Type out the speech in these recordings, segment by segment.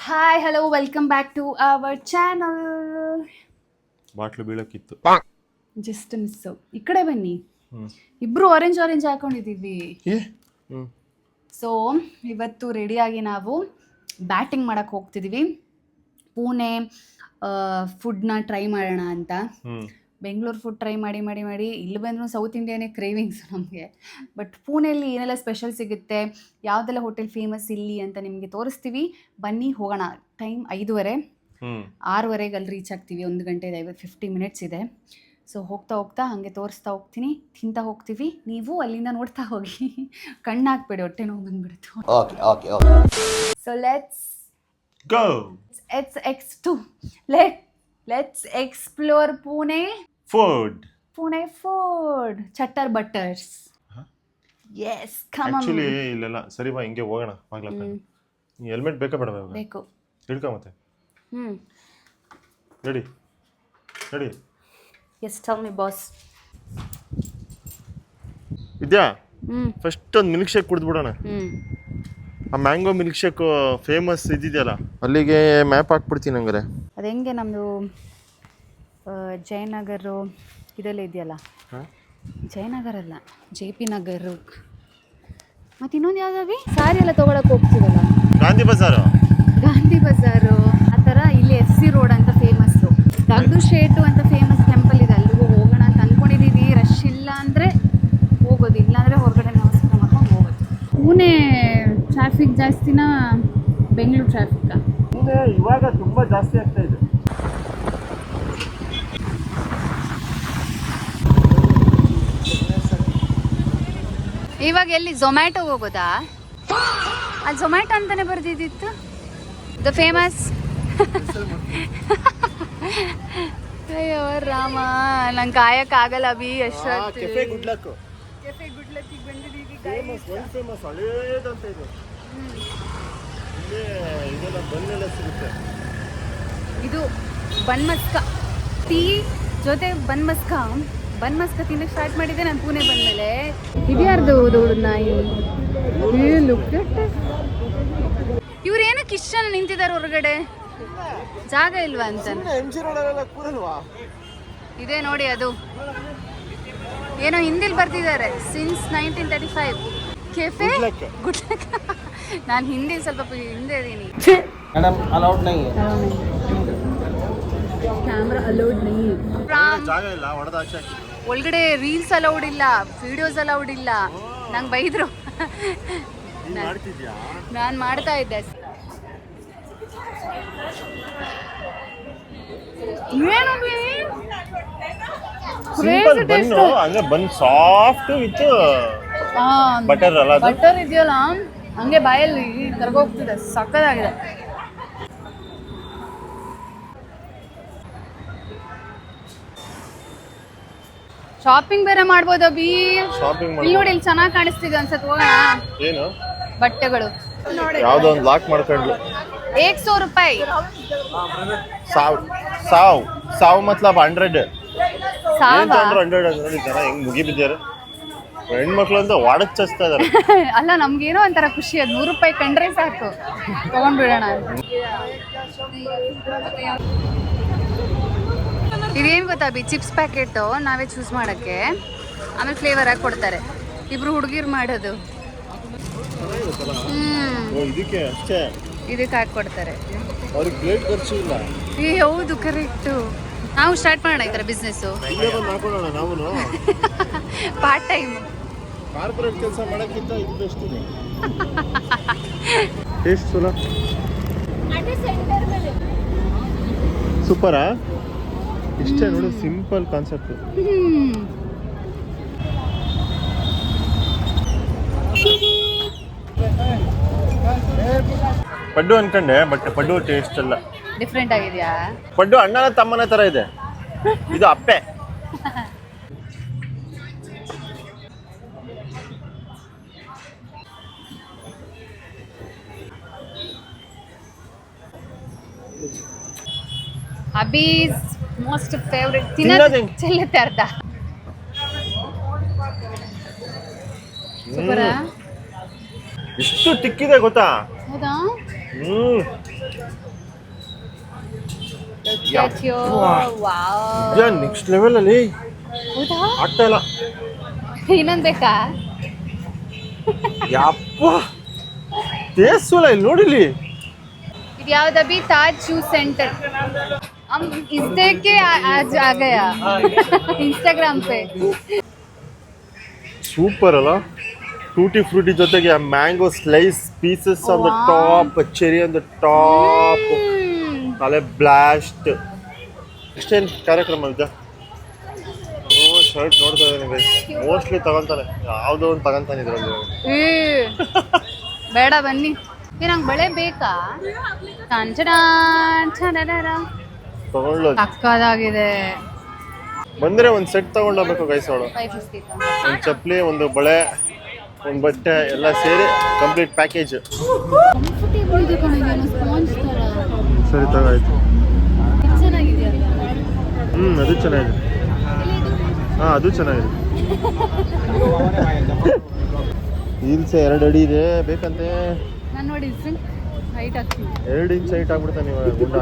Hi hello welcome back to our channel. Bottle ಬೀಳಕ್ಕಿತ್ತು, just miss. ಈ ಕಡೆ ಬನ್ನಿ, ಇಬ್ರು ಆರೆಂಜ್ ಆರೆಂಜ್ ಹಾಕೊಂಡಿದ್ದೀವಿ. ಸೊ ಇವತ್ತು ರೆಡಿಯಾಗಿ ನಾವು ಬ್ಯಾಟಿಂಗ್ ಮಾಡಕ್ಕೆ ಹೋಗ್ತಿದ್ದೀವಿ. ಪುಣೆ ಫುಡ್ನ ಟ್ರೈ ಮಾಡೋಣ ಅಂತ. ಬೆಂಗಳೂರು ಫುಡ್ ಟ್ರೈ ಮಾಡಿ ಮಾಡಿ ಮಾಡಿ ಇಲ್ಲಿ ಬಂದರೂ ಸೌತ್ ಇಂಡಿಯಾನೇ ಕ್ರೇವಿಂಗ್ಸ್ ನಮಗೆ. ಬಟ್ ಪುಣೆಯಲ್ಲಿ ಏನೆಲ್ಲ ಸ್ಪೆಷಲ್ ಸಿಗುತ್ತೆ, ಯಾವುದೆಲ್ಲ ಹೋಟೆಲ್ ಫೇಮಸ್ ಇಲ್ಲಿ ಅಂತ ನಿಮಗೆ ತೋರಿಸ್ತೀವಿ. ಬನ್ನಿ ಹೋಗೋಣ. ಟೈಮ್ 5:30, 6:30ಗೆ ಅಲ್ಲಿ ರೀಚ್ ಆಗ್ತೀವಿ. 1 ಗಂಟೆ 50 ಮಿನಿಟ್ಸ್ ಇದೆ. ಸೊ ಹೋಗ್ತಾ ಹೋಗ್ತಾ ಹಾಗೆ ತೋರಿಸ್ತಾ ಹೋಗ್ತೀನಿ, ತಿಂತಾ ಹೋಗ್ತೀವಿ. ನೀವು ಅಲ್ಲಿಂದ ನೋಡ್ತಾ ಹೋಗಿ, ಕಣ್ಣು ಹಾಕ್ಬೇಡಿ, ಹೊಟ್ಟೆ ನೋವು ಬಂದ್ಬಿಡ್ತು. So let's go. Let's explore Pune Food. Chattar Butters. Yes, come on. Actually ಇಲ್ಲೆಲ್ಲ ಸರಿ ಬಾ, ಹಿಂಗೆ ಹೋಗೋಣ. ಆಗ್ಲಕ್ಕ ನೀ ಹೆಲ್ಮೆಟ್ ಬೇಕಾ ಬೇಡ? ಬೇಕು. ಹಿಡ್ಕೊ ಮತ್ತೆ. Ready. Yes, tell me boss. ವಿದ್ಯಾ, ಫಸ್ಟ್ ಒಂದು ಮಿಲ್ಕ್ ಶೇಕ್ ಕುಡಿದ್ಬಿಡೋಣ. ಆ ಮ್ಯಾಂಗೋ ಮಿಲ್ಕ್ ಶೇಕ್ ಫೇಮಸ್ ಇದ್ದಿದೆಯಲ್ಲ, ಅಲ್ಲಿಗೆ ಮ್ಯಾಪ್ ಹಾಕ್ಬಿಡ್ತೀನಿ ಹಂಗಾರೆ. ಅದು ಹೆಂಗೆ ನಮ್ಮದು ಜಯನಗರ ಇದೆಲ್ಲ ಇದೆಯಲ್ಲ, ಜಯನಗರ ಅಲ್ಲ, JP ನಗರ. ಮತ್ತು ಇನ್ನೊಂದು ಯಾವುದಾವಿ ಸಾರಿ ಎಲ್ಲ ತೊಗೊಳಕ್ಕೆ ಹೋಗ್ತೀವಲ್ಲ, ಗಾಂಧಿ ಬಜಾರು ಆ ಥರ. ಇಲ್ಲಿ FC ರೋಡ್ ಅಂತ ಫೇಮಸ್ಸು, ದಗ್ದು ಶೇಟು ಅಂತ ಫೇಮಸ್ ಟೆಂಪಲ್ ಇದೆ. ಅಲ್ಲಿಗೂ ಹೋಗೋಣ ಅಂತ ಅಂದ್ಕೊಂಡಿದ್ದೀವಿ. ರಶ್ ಇಲ್ಲ ಅಂದರೆ ಹೋಗೋದು, ಇಲ್ಲ ಅಂದರೆ ಹೊರಗಡೆ ನಮಸ್ಕಾರ ಮಾಡ್ಕೊಂಡು ಹೋಗೋದು. ಪುಣೆ ಟ್ರಾಫಿಕ್ ಜಾಸ್ತಿನ ಬೆಂಗಳೂರು ಟ್ರಾಫಿಕ್ಕಾ? ಇವಾಗ ತುಂಬ ಜಾಸ್ತಿ ಆಗ್ತಾ ಇದೆ. ಇವಾಗ ಎಲ್ಲಿ ಝೊಮ್ಯಾಟೋಗೆ ಹೋಗೋದಾ? ಅಲ್ಲಿ ಝೊಮ್ಯಾಟೊ ಅಂತಾನೆ ಬರ್ದಿದ್ದಿತ್ತು, ದ ಫೇಮಸ್. ಅಯ್ಯೋ ರಾಮ, ನಂಗೆ ಕಾಯಕ್ಕಾಗಲ್ಲ ಅಭಿ. ಅಷ್ಟೊತ್ತು ಕೆಫೆ ಗುಡ್ ಲಕ್ಕಿಗೆ ಬಂದಿದ್ದೀವಿ. ಇದು ಬನ್ ಮಸ್ಕ ಟೀ ಜೊತೆ ಬನ್ ಮಸ್ಕ ತಿನ್ನಕ್ಕೆ ಸ್ಟಾರ್ಟ್ ಮಾಡಿದ್ದೆ ನಾನು ಪುಣೆ ಬಂದಮೇಲೆ. ಇದ್ಯಾರ್ದು ದೊಡ್ಡ ನಾಯಿ? ಇವ್ರು ಏನಕ್ಕೆ ಇಷ್ಟು ಜನ ನಿಂತಿದ್ದಾರೆ ಹೊರಗಡೆ? ಜಾಗ ಇಲ್ವಾ ಅಂತ? ಇದೇ ನೋಡಿ, ಅದು ಏನೋ ಹಿಂದಿಲ್ ಬರ್ತಿದ್ದಾರೆ. Since 1935 cafe good luck. ನಾನು ಹಿಂದಿ ಸ್ವಲ್ಪ ಹಿಂದೆ ಇದೀನಿ. ಕ್ಯಾಮ್ರಾ ಅಲೌಡ್ ನೈ. ಒಳಗಡೆ ರೀಲ್ಸ್ ಅಲೌಡ್ ಇಲ್ಲ, ವಿಡಿಯೋಸ್ ಅಲೌಡ್ ಇಲ್ಲ. ನಂಗೆ ಬೈದ್ರು. ನಾನು ಮಾಡ್ತಾ ಇದ್ದೆ. ಬಟರ್ ಇದೆಯಲ್ಲ, ಹಂಗೆ ಬಾಯಲ್ಲಿ ಕರ್ಗೋಗ್ತಿದೆ. ಸಕ್ಕತ್ತಾಗಿದೆ. ಶಾಪಿಂಗ್ ಬೇರೆ ಮಾಡ್ಬೋದು ಅಭಿ. ಇಲ್ಲಿ ನೋಡಿ, ಇಲ್ಲಿ ಚೆನ್ನಾಗಿ ಕಾಣಿಸ್ತಿದೆ ಅನ್ಸತ್. ಹೋಗೋಣ. ಏನು ಬಟ್ಟೆಗಳು ಯಾವ್ದೋ ಒಂದು ಲಾಕ್ ಮಾಡ್ಕೊಂಡ್ಲು. 100 ರೂಪಾಯಿ. ಸಾವ್ ಮತ್ಲಬ್ 100. ಏನ್ ತೊಂದ್ರೆ 100 ನೋಡಿ ಜನ ಹೆಂಗ್ ಮುಗಿ ಬಿದ್ದಾರೆ. ಹೆಣ್ಮಕ್ಳು ಅಂತ ವಾಡಕ್ ಚಸ್ತಾ ಇದಾರೆ. ಅಲ್ಲ, ನಮ್ಗೇನೋ ಒಂಥರ ಖುಷಿ. ಅದು 100 ರೂಪಾಯಿ ಕಂಡ್ರೆ ಸಾಕು, ತಗೊಂಡ್ಬಿಡೋಣ. ಇದೇನು ಗೊತ್ತಾ ಬಿ, ಚಿಪ್ಸ್ ಪ್ಯಾಕೆಟು ನಾವೇ ಚೂಸ್ ಮಾಡೋಕ್ಕೆ, ಆಮೇಲೆ ಫ್ಲೇವರ್ ಆಗಿ ಕೊಡ್ತಾರೆ. ಇಬ್ರು ಹುಡುಗಿರು ಮಾಡೋದು. ಇದಕ್ಕೆ ಹಾಕಿ ಕೊಡ್ತಾರೆ. ಹೌದು, ಕರೆಕ್ಟು. ನಾವು ಸ್ಟಾರ್ಟ್ ಮಾಡೋಣ ಈ ಥರ ಬಿಸ್ನೆಸ್ಸು, ಪಾರ್ಟ್ ಟೈಮ್. ಕಾರ್ಪೊರೇಟ್ ಕೆಲಸ ಮಾಡೋಕ್ಕಿಂತ ಇದು ಬೆಸ್ಟ್ ಇದೆ. ಟೇಸ್ಟ್ ಚಲೋ, ಸೂಪರಾ. ಇಷ್ಟೇ ನೋಡಿ, ಸಿಂಪಲ್ ಕಾನ್ಸೆಪ್ಟ್. ಪಡ್ಡು ಅನ್ಕೊಂಡೆ, ಬಟ್ ಪಡ್ಡು ಟೇಸ್ಟ್ ಅಲ್ಲ, ಡಿಫ್ರೆಂಟ್ ಆಗಿದೆಯಾ? ಪಡ್ಡು ಅಣ್ಣನ ತಮ್ಮನ ತರ ಇದೆ, ಇದು ಅಪ್ಪೆ. ಅಬೀಸ್ ಮೋಸ್ಟ್ ಫೇವ್ರೆಟ್. ತಿನ್ನೋದು ಚೆಲ್ಲುತ್ತೆ ಅರ್ಧ. ಸೂಪರಾ? ಎಷ್ಟು ತಿಕ್ಕಿದೆ ಗೊತ್ತಾ? ಹೌದಾ? ವಾವ್ ನೆಕ್ಸ್ಟ್ ಲೆವೆಲ್ ಅಲ್ಲಿ ಹೌದಾ ಆಗ್ತಾ ಇಲ್ಲ. ಇನ್ನೊಂದ್ ಬೇಕಾ? ಯಪ್ಪ ಟೇಸ್ಟ್ ಇಲ್ಲ ಇಲ್ಲಿ ನೋಡಿಲಿ. ಇದು ಯಾವ್ದು ಅಭಿ? ताज जूस सेंटर हम इस देख के आज आ गया इंस्टाग्राम पे. ಸೂಪರ್ ಅಲ್ಲ, ಟೂಟಿ ಫ್ರೂಟಿ ಜೊತೆಗೆ mango slice pieces on the top, cherry on the top, ಆಮೇಲೆ ಬ್ಲಾಸ್ಟ್. ಇಷ್ಟೇನು ಕಾರ್ಯಕ್ರಮ ಇದೆ. ಶರ್ಟ್ ನೋಡ್ತಾ ಇದ್ದೀನಿ, ಮೋಸ್ಟ್ಲಿ ತಗೊಂತಾನೆ, ಯಾವುದೋ ಒಂದು ತಗೊಂತಾನೆ ಇದ್ರಲ್ಲಿ. ಬೇಡ ಬನ್ನಿ. ನಂಗೆ ಬಳೆ ಬೇಕಾ? ತಗೊಳ್ಳೋ ಪಕ್ಕದಾಗಿದೆ. ಬಂದ್ರೆ ಒಂದು ಸೆಟ್ ತಗೊಂಡೋಗ್ಬೇಕು ಗೈಸ್. ಅವಳು 550 ಒಂದು ಚಪ್ಪಲಿ, ಒಂದು ಬಳೆ, ಒಂದು ಬಟ್ಟೆ ಎಲ್ಲ ಸೇರಿ ಕಂಪ್ಲೀಟ್ ಪ್ಯಾಕೇಜ್. ಕಂಫರ್ಟೇಬಲ್ ಇದೆ ಕಣೋ, ಸ್ಪಾಂಜ್ ತರ. ಸರಿ ತಗಾಯ್ತು. ಚೆನ್ನಾಗಿದೆಯಲ್ಲ? ಅದು ಚೆನ್ನಾಗಿದೆ. ಹಾಂ ಅದು ಚೆನ್ನಾಗಿದೆ. ಹೀಲ್ಸ್ 2 ಅಡಿ ಇದೆ ಬೇಕಂತೆ. ನಾನು ನೋಡಿ ಹೈಟ್ ಆಗ್ತೀನಿ. 2 ಇಂಚ್ ಹೈಟ್ ಆಗ್ಬಿಡ್ತಾನೆ ಇವಾಗ ಗುಂಡ.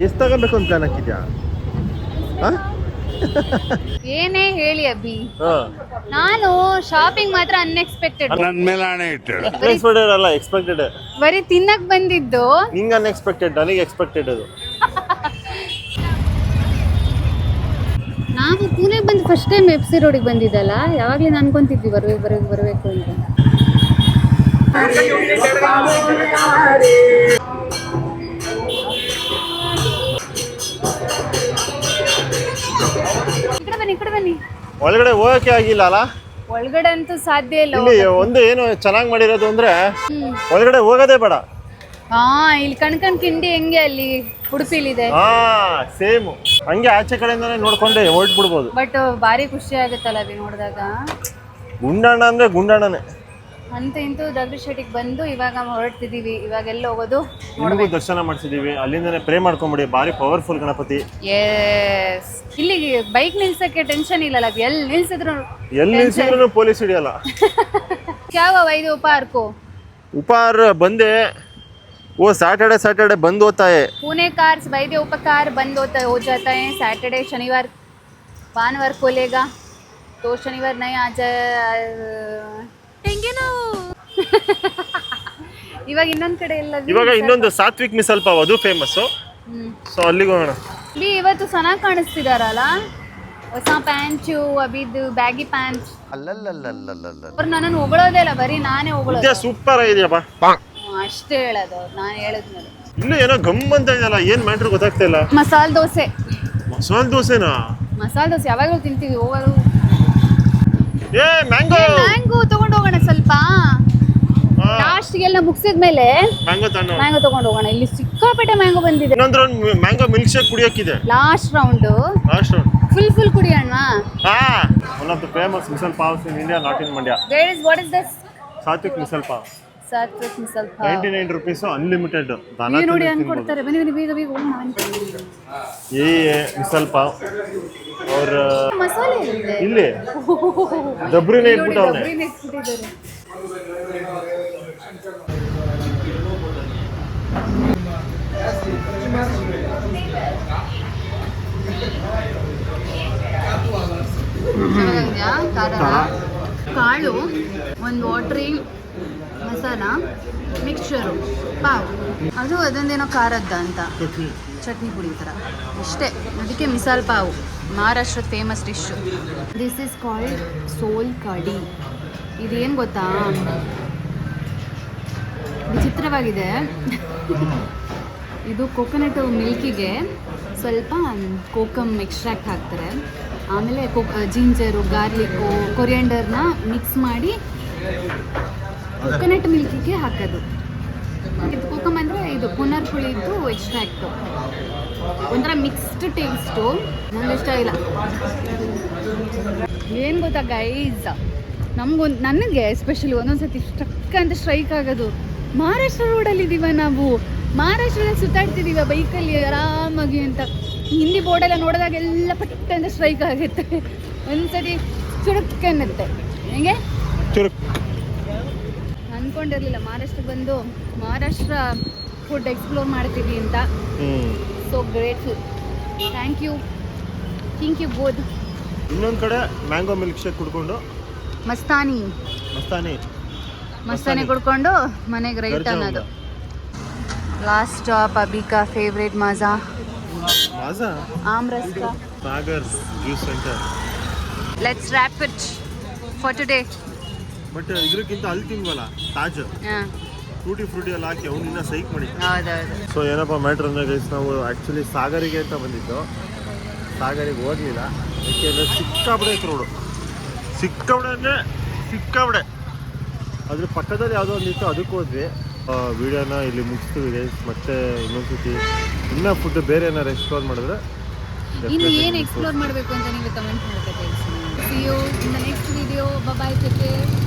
ಎಷ್ಟು ತಗೋಬೇಕು ಅಂತ ಪ್ಲಾನ್ ಹಾಕಿದ್ಯಾ? ಏನೇ ಹೇಳಿ ಅಭಿ, ಹಾಂ ನಾನು ಶಾಪಿಂಗ್ ಮಾತ್ರ ಅನ್ಎಕ್ಸ್ಪೆಕ್ಟೆಡ್. ನನ್ನ ಮೇಲೆ ಆಣೆ ಇಟ್ಟು ಅನ್ಎಕ್ಸ್ಪೆಕ್ಟೆಡ್ ಅಲ್ಲ, ಎಕ್ಸ್ಪೆಕ್ಟೆಡ್. ಬರೀ ತಿನ್ನಕ್ ಬಂದಿದ್ದು. ನಿಂಗೆ ಅನ್ಎಕ್ಸ್ಪೆಕ್ಟೆಡ್, ನನಗೆ ಎಕ್ಸ್ಪೆಕ್ಟೆಡ್ ಅದು. ನಾವು ಪುಣೆಗೆ ಬಂದು ಫಸ್ಟ್ ಟೈಮ್ ಎಫ್ ಸಿ ರೋಡಿಗೆ ಬಂದಿದ್ದಲ್ಲ, ಯಾವಾಗಲೂ ಅನ್ಕೊಂತಿದ್ವಿ ಬರಬೇಕು ಅಂತ. ಈ ಕಡೆ ಬನ್ನಿ. ಒಳಗಡೆ ಹೋಗಕ್ಕೆ ಆಗಿಲ್ಲ ಅಲ್ಲ? ಒಳಗಡೆ ಅಂತೂ ಸಾಧ್ಯ ಇಲ್ಲ. ಇಲ್ಲಿ ಒಂದು ಏನು ಚೆನ್ನಾಗಿ ಮಾಡಿರೋದು ಅಂದ್ರೆ ಒಳಗಡೆ ಹೋಗೋದೇ ಬೇಡ. ಹಾ, ಇಲ್ಲಿ ಕಣ್ಕಣ್ ಕಿಂಡಿ ಹೆಂಗೆ ಅಲ್ಲಿ ಉಡುಪಿಲಿದೆ. ಹಾ ಸೇಮ್ ಹಂಗೆ ಆಚೆ ಕಡೆಯಿಂದಾನೆ ನೋಡ್ಕೊಂಡೆ ಹೊರಟ್ಬಿಡ್ಬೋದು. ಬಟ್ ಭಾರಿ ಖುಷಿ ಆಗುತ್ತಲ್ಲ ಅವಿ ನೋಡಿದಾಗ. ಗುಂಡಣ್ಣ ಅಂದ್ರೆ ಗುಂಡಣ್ಣನೇ ಅಂತ ಇಂತೂ ದಗಡಿ ಶೆಟ್ಟಿಗೆ ಬಂದು ಇವಾಗ ಹೊರಡ್ತಿದೀವಿ. ಇವಾಗ ಎಲ್ಲ ಹೋಗೋದು? ನಿಮಗೂ ದರ್ಶನ ಮಾಡಿಸಿದೀವಿ, ಅಲ್ಲಿಂದನೇ ಪ್ರೇ ಮಾಡ್ಕೊಂಬಿಡಿ. ಭಾರಿ ಪವರ್ಫುಲ್ ಗಣಪತಿ. ಎಸ್, ಇಲ್ಲಿ ಬೈಕ್ ನಿಲ್ಸಕ್ಕೆ ಟೆನ್ಷನ್ ಇಲ್ಲಲ್ಲ, ಎಲ್ಲಿ ನಿಲ್ಸಿದ್ರು ಪೊಲೀಸ್ ಹಿಡಿಯಲ್ಲ. ಯಾವ ವೈದ್ಯ ಉಪಹಾರಕ್ಕೂ ಉಪಹಾರ ಬಂದೆ. वो सैटरडे बंद होता है. पुणे कार्स वैद्य उपकार बंद हो जाता है. सैटरडे शनिवार भानुवार खोलेगा, तो शनिवार नहीं आ जाए. ಇವಾಗ ಇನ್ನೊಂದು ಕಡೆ ಎಲ್ಲ ಇವಾಗ ಇನ್ನೊಂದು ಸಾತ್ವಿಕ್ ಮಿಸಲ್ ಪಾವ್, ಅದು ಫೇಮಸ್. ಸೊ ಅಲ್ಲಿಗೆ ಹೋಗೋಣ. ಇಲ್ಲಿ ಇವತ್ತು ಚೆನ್ನಾಗಿ ಕಾಣಿಸ್ತಿದಾರಲ್ಲ, ಹೊಸ ಪ್ಯಾಂಟು, ಅಬಿದು ಬ್ಯಾಗಿ ಪ್ಯಾಂಟ್. ಅವ್ರು ನನ್ನನ್ನು ಹೊಗಳೋದೇ ಇಲ್ಲ, ಬರೀ ನಾನೇ ಹೊಗಳೋದು. ಸೂಪರ್ ಆಗಿದೆಯಪ್ಪ. ಅಷ್ಟೇ ಹೇಳೋದು, ನಾನು ಹೇಳಿದ್ಮೇಲೆ. ಇಲ್ಲ ಏನೋ ಗಮ್ ಅಂತ ಇದೆಯಲ್ಲ, ಏನ್ ಮ್ಯಾಟ್ರ್ ಗೊತ್ತಾಗ್ತಾ ಇಲ್ಲ. ಮಸಾಲೆ ದೋಸೆ. ಮಸಾಲೆ ದೋಸೆನಾ? ಮಸಾಲೆ ದೋಸೆ ಯಾವಾಗಲೂ ತಿಂತೀವಿ. ಹೋಗೋದು ಮ್ಯಾಂಗೋ ತಗೊಂಡು ಹೋಗೋಣ ಸ್ವಲ್ಪ. ಲಾಸ್ಟ್ಗೆಲ್ಲ ಮುಗಿಸಿದ್ಮೇಲೆ ಮ್ಯಾಂಗೋ ತಗೊಂಡು ಹೋಗೋಣ. ಇಲ್ಲಿ ಸಿಕ್ಕಾಪಟ್ಟೆ ಮ್ಯಾಂಗೋ ಬಂದಿದೆ. ಇನ್ನೊಂದು ಮ್ಯಾಂಗೋ ಮಿಲ್ಕ್ ಶೇಕ್ ಕುಡಿಯೋಕ್ಕಿದೆ. ಲಾಸ್ಟ್ ರೌಂಡ್ ಫುಲ್ ಕುಡಿಯೋಣ. One of the famous misal pavs in India, not in Mandya. What is this? Satvik misal pav. Satvik misal pav 99 rupees unlimited. ನೋಡಿ ಅನ್ಕೊಡ್ತಾರೆ. ಬನ್ನಿ ಬೇಗ ಹೋಗೋಣ. ये मिसल पाव और मसाले ಇಲ್ಲಿ ದಬ್ರಿನೇ ಇಟ್ಬಿಟ್ಟವನೆ. ಕಾಳು, ಒಂದು ವಾಟ್ರಿ ಮಸಾಲ ಮಿಕ್ಸ್ಚರು, ಪಾವ್, ಅದು ಅದೊಂದೇನೋ ಖಾರದ್ದ ಅಂತ ಚಟ್ನಿ ಪುಡಿ ಥರ. ಇಷ್ಟೇ, ಅದಕ್ಕೆ ಮಿಸಾಲ್ ಪಾವ್, ಮಹಾರಾಷ್ಟ್ರದ famous dish. This is called sol kadhi. ಇದೇನು ಗೊತ್ತಾ, ವಿಚಿತ್ರವಾಗಿದೆ. ಇದು ಕೊಕೊನಟ್ ಮಿಲ್ಕಿಗೆ ಸ್ವಲ್ಪ ಕೋಕಮ್ ಎಕ್ಸ್ಟ್ರಾಕ್ಟ್ ಹಾಕ್ತಾರೆ. ಆಮೇಲೆ ಜಿಂಜರು, ಗಾರ್ಲಿಕ್ಕು, ಕೊರಿಯಂಡರ್ನ ಮಿಕ್ಸ್ ಮಾಡಿ ಕೊಕೊನಟ್ ಮಿಲ್ಕಿಗೆ ಹಾಕೋದು. ಇದು ಕೋಕಮ್ ಅಂದರೆ ಇದು ಪುನರ್ ಪುಳಿದು ಎಕ್ಸ್ಟ್ರಾಕ್ಟು. ಒಂಥರ ಮಿಕ್ಸ್ಡ್ ಟೇಸ್ಟು, ನನಗೆ ಇಷ್ಟ ಇಲ್ಲ. ಏನು ಗೊತ್ತಾ ಗೈಸ್, ನನಗೆ ಎಸ್ಪೆಷಲಿ ಒಂದೊಂದ್ಸತಿ ಸ್ಟ್ರಕ್ ಅಂತ ಸ್ಟ್ರೈಕ್ ಆಗೋದು, ಮಹಾರಾಷ್ಟ್ರ ರೋಡಲ್ಲಿದ್ದೀವ ನಾವು, ಮಹಾರಾಷ್ಟ್ರದಲ್ಲಿ ಸುತ್ತಾಡ್ತಿದ್ದೀವ ಬೈಕಲ್ಲಿ ಆರಾಮಾಗಿ ಅಂತ. ಹಿಂದಿ ಬೋರ್ಡೆಲ್ಲ ನೋಡಿದಾಗೆಲ್ಲ ಪಟ್ಟ ಅಂತ ಸ್ಟ್ರೈಕ್ ಆಗುತ್ತೆ. ಒಂದ್ಸತಿ ಚುರುಕ್ ಅನ್ನತ್ತೆ. ಹೆಂಗೆ ಅಂದ್ಕೊಂಡಿರಲಿಲ್ಲ ಮಹಾರಾಷ್ಟ್ರಕ್ಕೆ ಬಂದು ಮಹಾರಾಷ್ಟ್ರ ಫುಡ್ ಎಕ್ಸ್ಪ್ಲೋರ್ ಮಾಡ್ತೀವಿ ಅಂತ. So grateful. Thank you Bodh. ಇನ್ನೊಂದು ಕಡೆ ಮ್ಯಾಂಗೋ ಮಿಲ್ಕ್ ಶೇಕ್ ಕುಡ್ಕೊಂಡು ಮಸ್ತಾನಿ ಮಸ್ತಾನಿ ಕುಡ್ಕೊಂಡು ಮನೆಗೆ ರೈಟ್ ಅನ್ನೋದು. ಲಾಸ್ಟ್ ಸ್ಟಾಪ್ ಅಬಿಕಾ ಫೇವ್ರೇಟ್ ಮಜಾ ಮಾಜಾ ಆಮ್ರಸ್ ಕಾ. Sagar juice centre. Let's wrap it for today. But ಇದಕ್ಕಿಂತ ಅಲ್ಲಿ ತಿನ್ವಲ್ಲ ತಾಜ್ ಟೂಟಿ ಫ್ರೂಟಿ ಎಲ್ಲ ಹಾಕಿ ಅವ್ನು ಇನ್ನೂ ಸೈಕ್ ಮಾಡಿದ್ದ. ಹೌದೌದು. ಸೊ ಏನಪ್ಪ ಮ್ಯಾಟ್ರ್ ಅಂದರೆ ಗೈಸ್, ನಾವು ಆ್ಯಕ್ಚುಲಿ ಸಾಗರಿಗೆ ಅಂತ ಬಂದಿದ್ದು. ಸಾಗರಿಗೆ ಹೋಗಲಿಲ್ಲ, ಯಾಕೆಂದರೆ ಸಿಕ್ಕಾಬಿಡೆ ಐತೆ ರೋಡು. ಸಿಕ್ಕಾಬಿಡೆ ಅಂದರೆ ಸಿಕ್ಕಾಬಿಡೆ. ಅದ್ರ ಪಕ್ಕದಲ್ಲಿ ಯಾವುದೋ ಒಂದು ಇತ್ತು, ಅದಕ್ಕೆ ಹೋದ್ವಿ. ವಿಡಿಯೋನ ಇಲ್ಲಿ ಮುಗಿಸ್ತೀವಿ ಗೈಸ್. ಮತ್ತೆ ಇನ್ನೊಂದ್ಸತಿ ಇನ್ನೂ ಫುಡ್ ಬೇರೆ ಏನಾರು ಎಕ್ಸ್ಪ್ಲೋರ್ ಮಾಡಿದ್ರೆ ಇನ್ನು ಏನು ಎಕ್ಸ್ಪ್ಲೋರ್ ಮಾಡಬೇಕು ಅಂತ ನೀವು ಕಮೆಂಟ್ ಮಾಡ್ತಾ ತಿಳಿಸಿ. See you in the next video. Bye bye. Take care.